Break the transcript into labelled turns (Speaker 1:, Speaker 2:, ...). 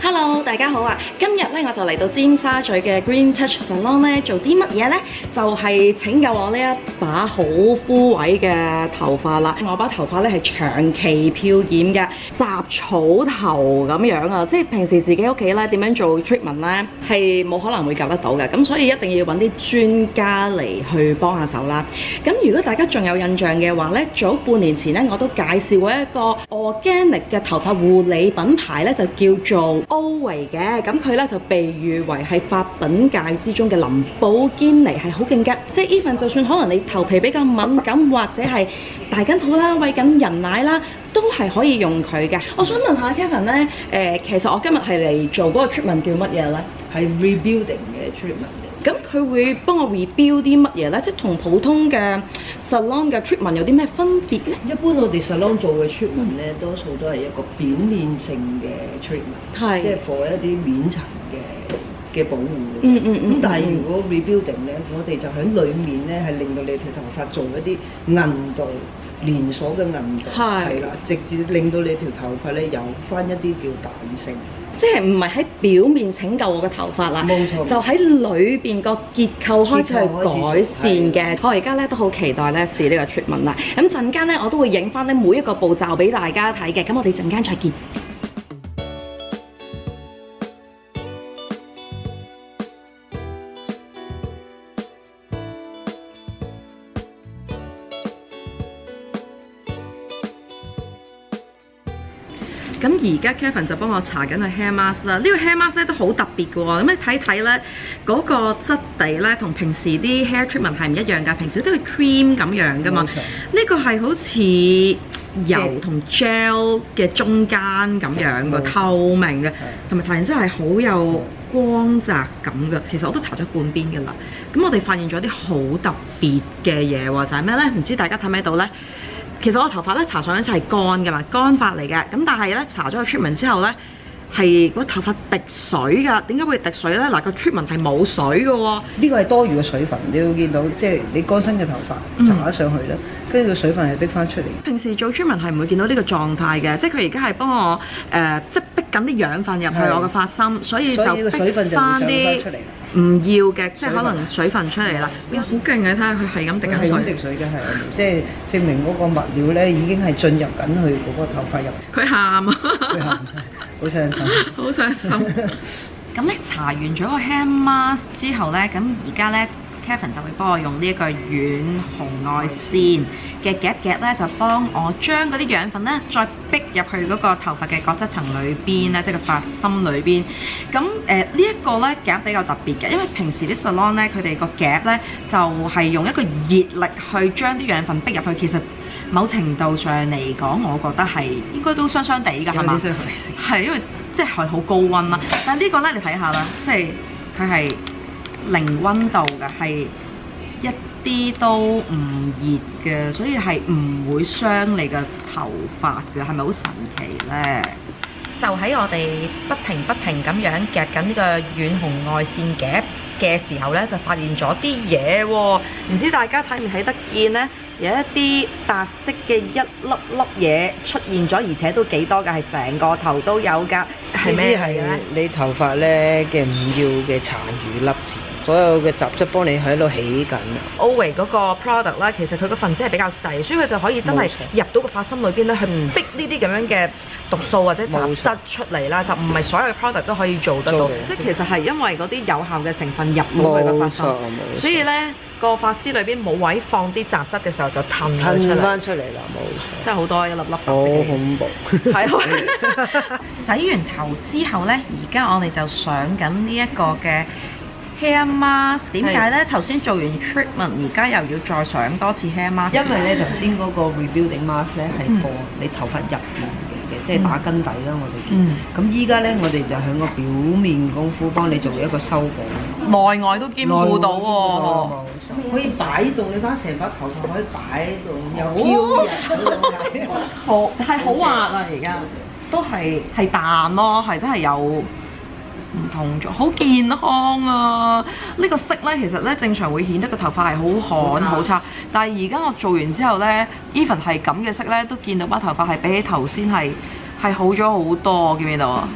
Speaker 1: Hello， 大家好啊！今日咧我就嚟到尖沙咀嘅 Green Touch Salon 咧，做啲乜嘢咧？就係拯救我呢一把好枯萎嘅頭髮啦！我把頭髮咧係長期漂染嘅雜草頭咁樣啊，即係平時自己屋企咧點樣做 treatment 咧係冇可能會救得到嘅，咁所以一定要揾啲專家嚟去幫下手啦。咁如果大家仲有印象嘅話咧，早半年前咧我都介紹過一個 organic 嘅頭髮護理品牌咧，就叫做 Always 嘅，咁佢咧就被譽為係髮品界之中嘅林寶堅尼，係好勁嘅。即係 even 就算可能你頭皮比較敏感或者係大緊肚啦、餵緊人奶啦，都係可以用佢嘅。我想問下 Kevin 咧，其實我今日係嚟做嗰個 treatment 叫乜嘢咧？
Speaker 2: 係 rebuilding 嘅 treatment。
Speaker 1: 咁佢會幫我 rebuild 啲乜嘢咧？即係同普通嘅 salon 嘅 treatment 有啲咩分別咧？
Speaker 2: 一般我哋 salon 做嘅 treatment 咧，多數都係一個表面性嘅 treatment， 即係 for 一啲面層嘅保護。咁但係如果 rebuilding 咧，我哋就喺裡面咧係令到你條頭髮做一啲韌度、連鎖嘅韌度，係啦，直接令到你條頭髮咧有翻一啲叫彈性。
Speaker 1: 即係唔係喺表面拯救我嘅頭髮啦，
Speaker 2: 冇錯，
Speaker 1: 就喺裏邊個結構開始去改善嘅。我而家咧都好期待咧試呢個 treatment 啦。咁陣間咧我都會影翻咧每一個步驟俾大家睇嘅。咁我哋陣間再見。咁而家 Kevin 就幫我搽緊個 hair mask 啦。呢個 hair mask 咧都好特別嘅喎。咁你睇睇咧，嗰個質地咧同平時啲 hair treatment 係唔一樣㗎。平時都係 cream 咁樣㗎嘛。呢個係好似油同 gel 嘅中間咁樣嘅，透明嘅，同埋搽完之後係好有光澤感嘅。其實我都搽咗半邊㗎啦。咁我哋發現咗啲好特別嘅嘢喎，就係咩咧？唔知大家睇唔睇到咧？其實我頭髮咧搽上一次係乾㗎嘛，乾髮嚟嘅。咁但係咧搽咗個 treatment 之後咧，係個頭髮滴水㗎。點解會滴水咧？嗱，個 treatment 係冇水嘅喎。呢
Speaker 2: 個係多餘嘅水分，你會見到即係你乾身嘅頭髮搽咗上去咧，跟住個水分係逼翻出嚟。
Speaker 1: 平時做 treatment 係唔會見到呢個狀態嘅，即係佢而家係幫我即係逼緊啲養分入去我嘅髮心，所以就逼翻啲唔要嘅，即係可能水分出嚟啦。哇，好勁嘅！睇下佢係咁滴緊水。係咁滴水嘅，係
Speaker 2: 即係證明嗰個物料咧已經係進入緊去嗰個頭髮入。
Speaker 1: 佢喊啊！
Speaker 2: 佢喊，好傷心，
Speaker 1: 好傷心。咁咧搽完咗個 hair mask 之後咧，咁而家咧 Kevin 就會幫我用呢一個遠紅外線嘅夾咧，就幫我將嗰啲養分咧再逼入去嗰個頭髮嘅角質層裏邊咧，即係個髮心裏邊。咁呢一個咧夾比較特別嘅，因為平時啲 salon 咧佢哋個夾咧就係用一個熱力去將啲養分逼入去。其實某程度上嚟講，我覺得係應該都相地㗎，係嘛？係因為即係好高溫啦。但係呢個咧你睇下啦，即係佢係零溫度嘅，係一啲都唔熱嘅，所以係唔會傷你嘅頭髮嘅，係咪好神奇呢？就喺我哋不停咁樣夾緊呢個遠紅外線夾嘅時候呢，就發現咗啲嘢喎。唔知大家睇唔睇得見呢？有一啲白色嘅一粒粒嘢出現咗，而且都幾多㗎，係成個頭都有㗎。係咩嚟嘅咧？
Speaker 2: 你頭髮咧嘅唔要嘅殘餘粒子，所有嘅雜質幫你喺度起緊。
Speaker 1: Always 嗰個 product 啦，其實佢個分子係比較細，所以佢就可以真係入到個髮心裏邊咧，去逼呢啲咁樣嘅毒素或者雜質出嚟啦。就唔係所有嘅 product 都可以做得到，即係其實係因為嗰啲有效嘅成分入到去個髮心，所以咧個髮絲裏邊冇位放啲雜質嘅時候就褪翻
Speaker 2: 出嚟啦，冇錯。
Speaker 1: 真係好多一粒粒白色嘅。
Speaker 2: 好恐怖。
Speaker 1: 係。洗完頭之後咧，而家我哋就上緊呢一個嘅 hair mask。點解咧？頭先做完 treatment， 而家又要再上多次 hair mask。
Speaker 2: 因為咧頭先嗰個 rebuilding mask 咧係放你頭髮入邊嘅，即係打根底啦，我哋叫。咁依家咧，我哋就喺個表面功夫幫你做一個修補，
Speaker 1: 內外都兼顧到喎。
Speaker 2: 可以擺到你翻成把頭髮可以擺到又飄
Speaker 1: 好係好滑啊！而家都係淡咯，係真係有唔同咗，好健康啊！呢個色咧，其實咧正常會顯得個頭髮係好旱好差，但係而家我做完之後咧 ，even 係咁嘅色咧，都見到把頭髮係比起頭先係好咗好多，見唔見到啊？